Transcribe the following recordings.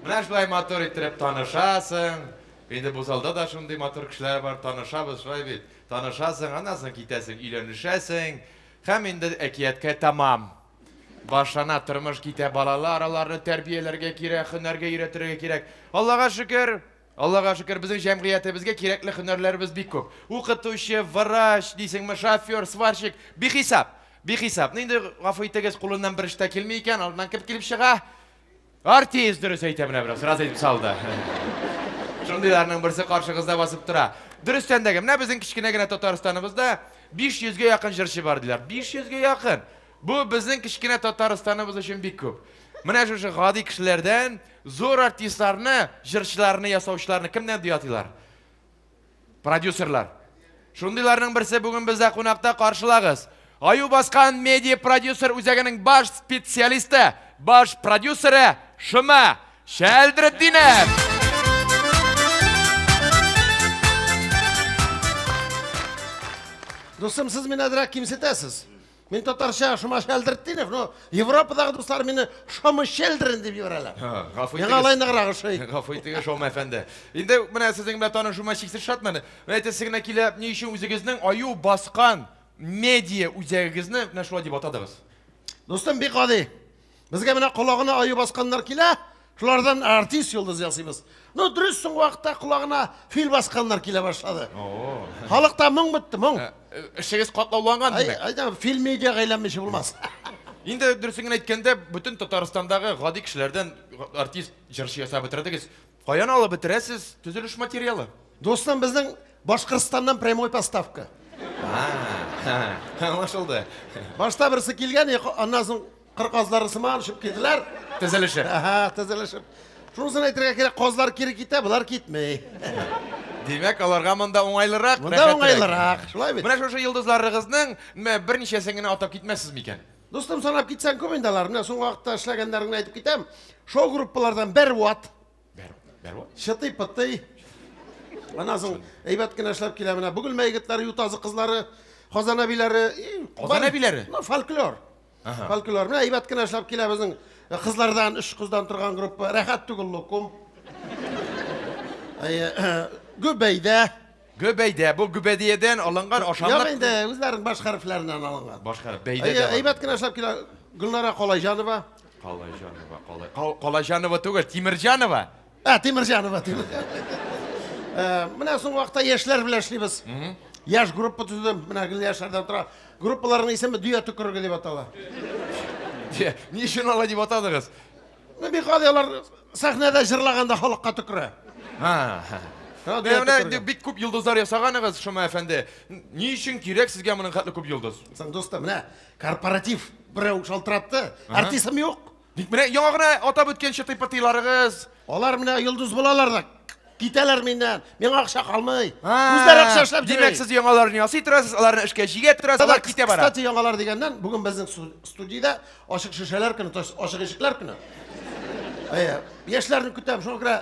Менә шулай мотор иттереп танышасың. Инде бу залда да шундый мотор кешеләр бар, танышабыз шулай бит. Танышасың, аннан соң китәсең, өйләнешәсең. Һәм инде әкияткә тамам. Башлана тормыш китә, балалар, аларны тәрбияләргә кирәк, һөнәргә өйрәтергә кирәк. Аллага шөкер, безнең җәмгыятебезгә кирәкле һөнәрләребез бик күп. Укытучы, врач, дисеңме, шофер, сварщик, бихисап. Инде гафу итегез, кулыннан бер эштә килми икән, алдан килеп чыга. Артист дөрес әйтә менә бераз, раз әйтеп салды. Шундыйларның берсе каршыгызда басып тора. Дөрестән дә, менә безнең кичкенә генә Татарстаныбызда 500-гә якын җырчы бар диләр. 500-гә якын. Бу безнең кичкенә Татарстаныбыз өчен бик күп. Менә шушы гади кешеләрдән зур артистларны, җырчыларны, ясаучыларны кемнән диятыйлар? Продюсерлар. Шундыйларның берсе бүген бездә кунакта каршылагыз. Аю баскан медиа продюсер үзәгенең баш специалисты, баш продюсеры Шыма Шәлдретдинов. Достым, сіз мені әдірек кемсетесіз. Мен татарша Шыма Шәлдретдинов, но Европадағы достар мені Шыма Шәлдірін деп жіберәләр. Мен алайнығырақ ұшай. Гафу итегез, Шома әфәнде. Инде менә сезнең белән танышуыма чиксез шатмын. Әйтәсе генә килә, ни өчен үзегезнең аю баскан медиа үзәгегезне менә шулай дип атадыгыз? Достым, бик гади. Безгә менә колагына аю басканнар килә, шулардан артист йолдыз ясыйбыз. Ну, дөрес соң вакытта колагына фил басканнар килә башлады. Халыкта моң бетте, моң. Эшегез катлауланган димәк. Айда, фил медиага әйләнмеше булмас. Инде дөресен әйткәндә, бүтән Татарстандагы гади кешеләрдән артист җырчы ясап бетердегез. Каян алып бетерәсез төзелеш материалы? Достым, безнең Башкортстаннан прямой поставка. Аңлашылды. Башта берсе килгән, аннан соң кырказлары сыман шып киделәр. Төзелеше. Төзелешеп. Шунысын әйтергә кирәк, казлар кире китә, булар китмей. Димәк, аларга монда уңайлырак, Монда уңайлырак, шулай бит. Менә шушы йолдызларыгызның берничәсен генә атап китмәссез микән? Достым, санап китсәң күп инде алар. Менә соңгы вакытта эшләгәннәрен әйтеп китәм. Шоу группалардан Бәрват. Бәрват. Шытый-пытый. Аннан соң әйбәт кенә эшләп килә менә. Бүгелмә егетләре, Ютазы кызлары, Казан әбиләре. Казан әбиләре? Фольклор. Фольклор. Менә әйбәт кенә эшләп килә безнең кызлардан, 3 кыздан торган группа. Рәхәт түгел лукум. Гөбәйдә. Гөбәйдә, бу Гөбәдиядән алынган ашамлык. Як инде үзләренең баш хәрефләреннән алынган. Баш хәреф бәйдә дә. Әйбәт кенә эшләп килә Гөлнара Калайҗанова. Калайҗанова түгел, Тимирҗанова. Тимирҗанова. Менә соң вакытта яшьләр белән эшлибез. Яшь группа төзедем. Менә гел яшьләрдән тора. Группаларның исеме Дөя төкерге дип атала. Ни өчен алай дип атадыгыз? Бик гади, алар сәхнәдә җырлаганда халыкка төкерә. Менә бик күп йолдызлар ясаганыгыз, Шома әфәнде. Ни өчен кирәк сезгә моның хәтле күп йолдыз? Сән достым, менә корпоратив берәү шалтыратты. Артистым юк. Менә яңа гына атап үткән чытый-пытыйларыгыз. Алар менә йолдыз булалар да китәләр миннән. Миңа акча калмый. Үзләре акча эшләп йөри. Димәк, сез яңаларны ясый торасыз, аларны эшкә җигә торасыз, алар китә бара. Кстати, яңалар дигәннән, бүген безнең студиядә ачык шешәләр көне, ачык ишекләр көне. Яшьләрне көтәм, шуңа күрә.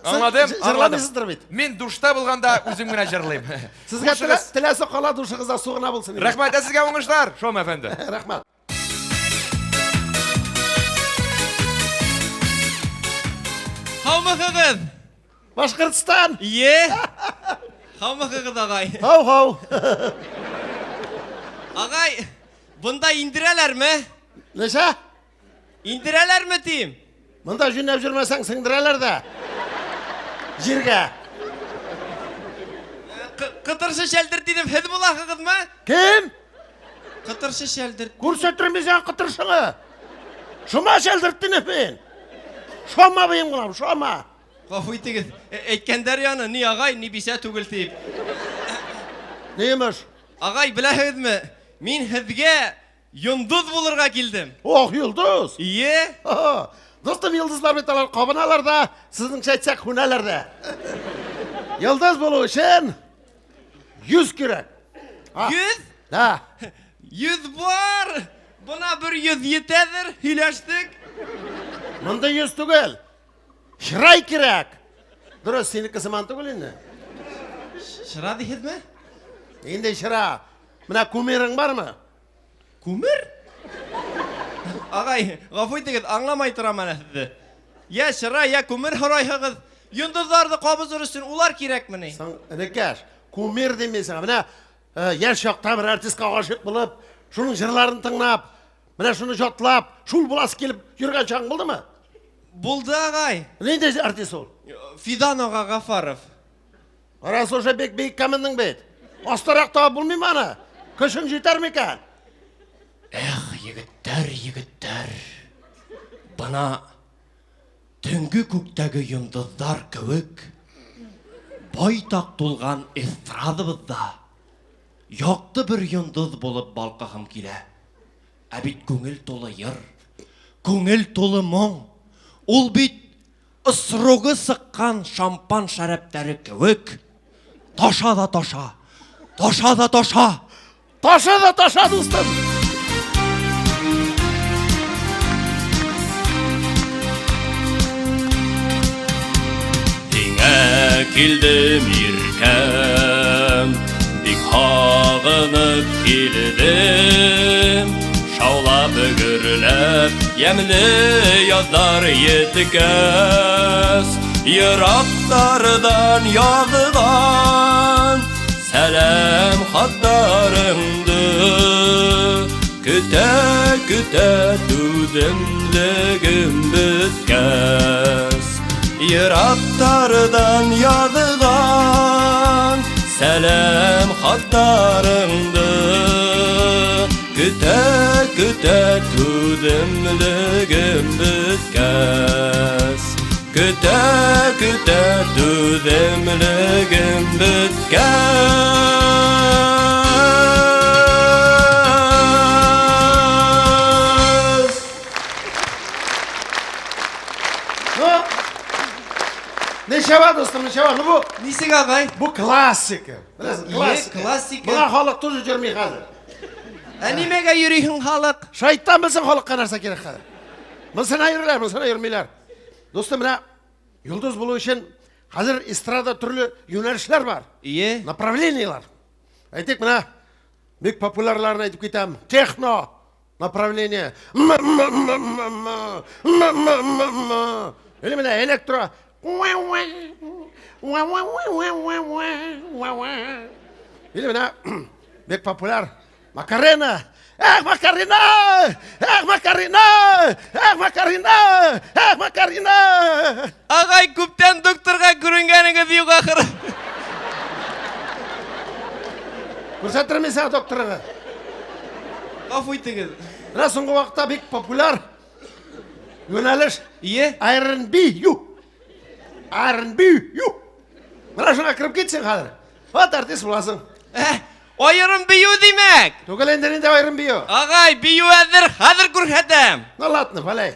Аңладым. Мин душта булганда үзем генә җырлыйм. Сезгә теләсе кала душыгызда сугына булсын. Рәхмәт сезгә уңышлар, Шома әфәнде. Рәхмәт. Хаумыгыз! Башкортстан! Хаумыгыз, агай. Хау. Агай, бунда индирәләрме? Нәшә? Индирәләрме тим? Монда җүнәп җөрмәсәң сеңдерәләр дә. Җиргә. Кытыршы Шәлдертдинов һез буласызмы? Кем? Кытыршы Шәлдерт. Күрсәттермез ан кытыршыңы. Шома Шәлдертдинов мен. Шома быйым булам, Шома. Гафу итегез. Әйткәндәр яны, ни агай, ни бисә түгел тип. Неймеш? Агай, беләһезме? Мин һезгә йондыз булырга килдем. Ох, йолдыз. Достым, йолдызлар бит алар кабыналар да, сезнеңчә әйтсәк һүнәләр дә. Йолдыз булу өчен 100 кирәк. 100? Да. 100 бар. Буна бер 100 җитәдер, һөйләштек. Монда 100 түгел. Шырай кирәк. Дөрес, синеке сыман түгел инде. Шыра дисезме? Инде шыра. Менә кумирың бармы? Күмер? Агай, гафу итегез, аңламай торам әле сезне. Я шыра, я күмір хорайхығыз. Йындыздарды қабыз ұрысын, олар керек мені. Сен інекеш, кумир демейсің. Міне, яш шақта бір артистқа ғашық болып, шының жырларын тыңнап, міне шыны жотлап, шул бұласы келіп жүрген шағың болды ма? Болды ағай. Нейде артист ол? Фидан аға Ғафаров. Арасы оша бек кәмінің бет. Астырақта бұлмай маны. Күшің жетер ме екен? Егіттер. Бана түнгі көктегі йындыздар көвік. Байтақ толған эстрадыбызда. Яқты бір йындыз болып балқағым келе. Әбит көңіл толы йыр, көңіл толы мұң. Ол бит ысырығы сыққан шампан шәрәптәрі көвік. Таша да таша. Таша да таша. Таша да таша, достым. Деңе келдім еркем, бик хағынып келдім. Шаулап үгірлеп, емлі яздар етікес. Йырақтардан языған сәлем хаттарыңды. Күтә түземлігім біткес. Йырақтардан языған сәлем хаттарыңды. Күтә түземлігім біткес. Күтә түземлігім біткес. Неше бар, достым, неше бар? Бұл Несек ағай? классика. Классика. Бұға халық тоже жүрмей қазір. Әнемеге жүрейін халық? Шайттан білсін халыққа нәрсе керек қазір. Білсін айырлар, білсін айырмейлер. Достым, мына жұлдыз болу үшін қазір эстрада түрлі юнәлішлер бар. Ие. Направлениялар. Айтек, мына бек популярларын айтып кетем. Техно направление. Или мына электро. Или мына бек популяр Макарена. Макарена! Макарена! Ағай көптен докторға көрінгеніңіз yok ақыры. Көрсеттірмесің докторыңа. Қаф өйтіңіз. Мына соңғы уақытта бек популяр юнәліш Ие. R&B. Мына шыңа кіріп кетсең қазір. Вот артист боласың. Айырым бию демек. Түгіл енді R&B. Ағай, бию әзір, қазір көрсетем. Ну ладно, валяй.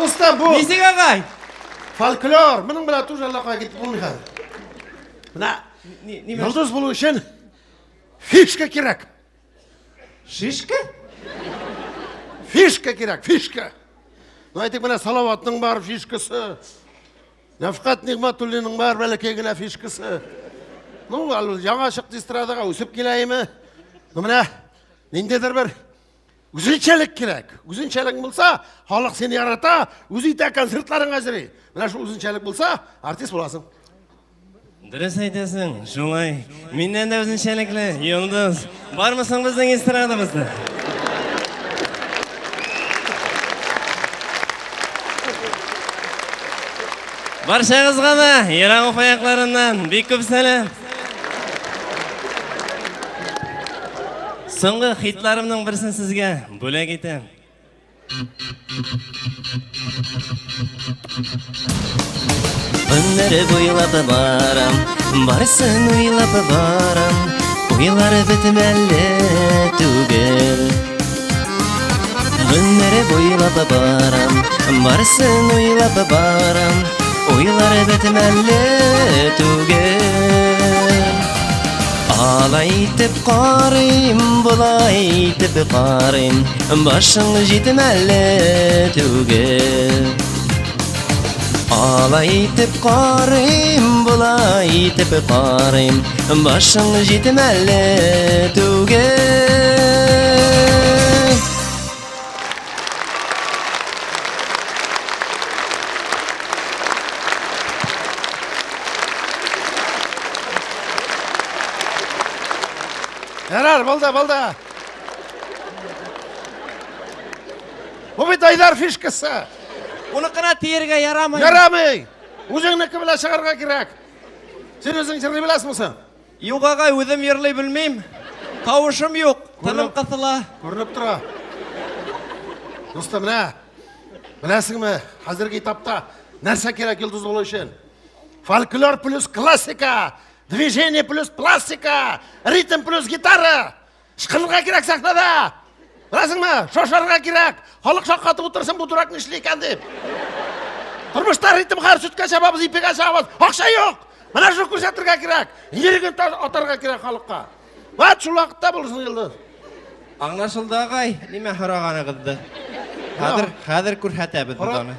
Достан бұл Несек ағай? фольклор. Мұның бұна тоже Аллахқа кетіп болмай. Мұна жұлдыз болу үшін фишка керек. Шишка? Фишка керек, фишка. Ну айтек мұна Салаваттың бар фишкасы. Нафқат Нигматуллинің бар бәлекегілі фишкасы. Ну, жаңа шықты эстрадаға өсіп келеймі. Мұна нендедір бір Үзінчәлік керек. Үзінчәлік болса, халық сені ярата, үзейті концертларың әзірей. Мына шу үзінчәлік болса, артист боласың. Дұрыс айтасың, шулай. Менен де өзіншеліклі, Йылдыз. Бармысың біздің эстрадамызда? Баршаңызға да Ерағұп аяқларынан бек көп сәлем. Соңғы хитларымның бірсін сізге бөлек етем. Өнері бойлап барам, барсын ойлап барам, ойлары бітмәлі түгел. Өнері бойлап барам, барсын ойлап барам, ойлары бітмәлі түгел. Алайтып қарым, бұлайтып қарым, башың жетмәлі түгел. Алайтып қарым, бұлайтып қарым, башың жетмәлі түгел. Ярар, болды. Бұл бет Айдар фишкасы. Онықына тиерге ярамай. Ярамай. Өзіңнікі біле шығарға керек. Сен өзің жырлай білесің мұсың? Юқ ағай, өзім ерлей білмейм. Тауышым жоқ, тыным қысыла. Көрініп тұра. Достым, міне, білесің ме, қазіргі этапта нәрсе керек Йылдыз болу үшін? Фольклор плюс классика, движение плюс пластика, ритм плюс гитара. Шықырға керек сахнада. Білесің ме, шошарға керек. Халық шаққатып отырсын, бұл дұрак нешлі екен деп. Тұрмышта ритм қар сүтке шабабыз, ипеге шабабыз. Ақша жоқ. Мына жоқ көрсетірге керек. Ерген отарға керек халыққа. Бәт шул уақытта болсын Йылдыз. Аңлашылды ағай, неме құрағаны қызды. Қазір көрсетәбіз бұданы.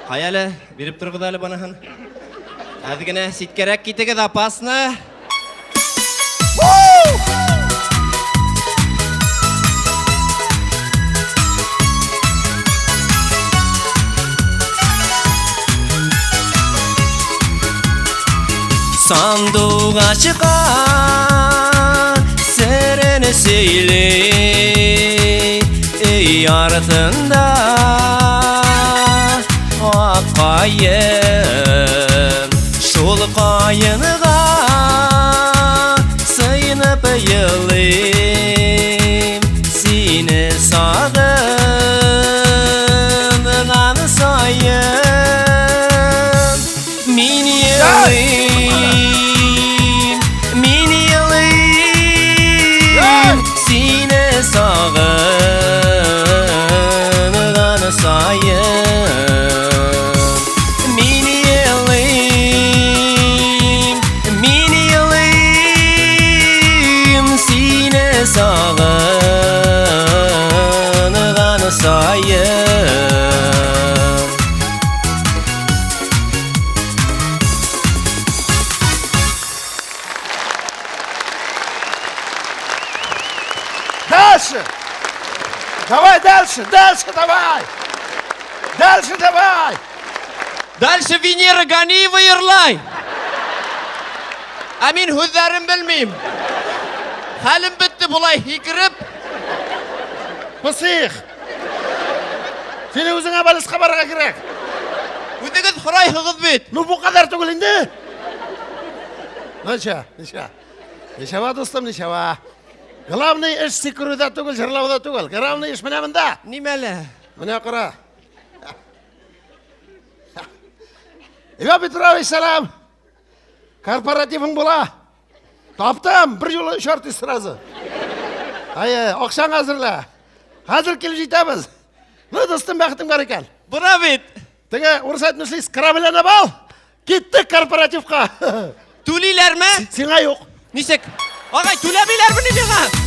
Қаялы, беріп тұрғыдалы бұнахан. Әдігіне сеткерек кетегі запасны. Sandığa çıkar, sereni söyle, ey ardında ak kayın, şol kayınıga sıyınıp yılayım, seni sağındığını sayın, min yılayım. Sağınığını sayın, min yılayım, sine sağınığını sayın. Дальше! Давай дальше, давай! Давай! Дальше Венера Ганиева ерлай. Амин хүзәрім білмейм. Хәлім бітті бұлай хикіріп. Пысық! Сені өзіңе балысқа барға керек. Өзіңіз құрай хығыз бет. Ну, бұл қадар түгіл енді. Нешава, достым, нешава. Главный іш секіруда түгіл, жырлауда түгіл. Главный іш міне мында. Немәлі? Міне құра. Ива Петрович, салам. Корпоративің бола. Таптым, бір жолы үш артист сразу. Ақшаң әзірла. Қазір келіп жетеміз. Ну, достым, бәқтің бар екен. Бұра бет. Теге, орыс айтын үшлейсіз, қарабілені бал. Кеттік корпоративқа. Төлейлер ме? Сеңа жоқ. Несек? Ағай, төлемейлер бұны меға?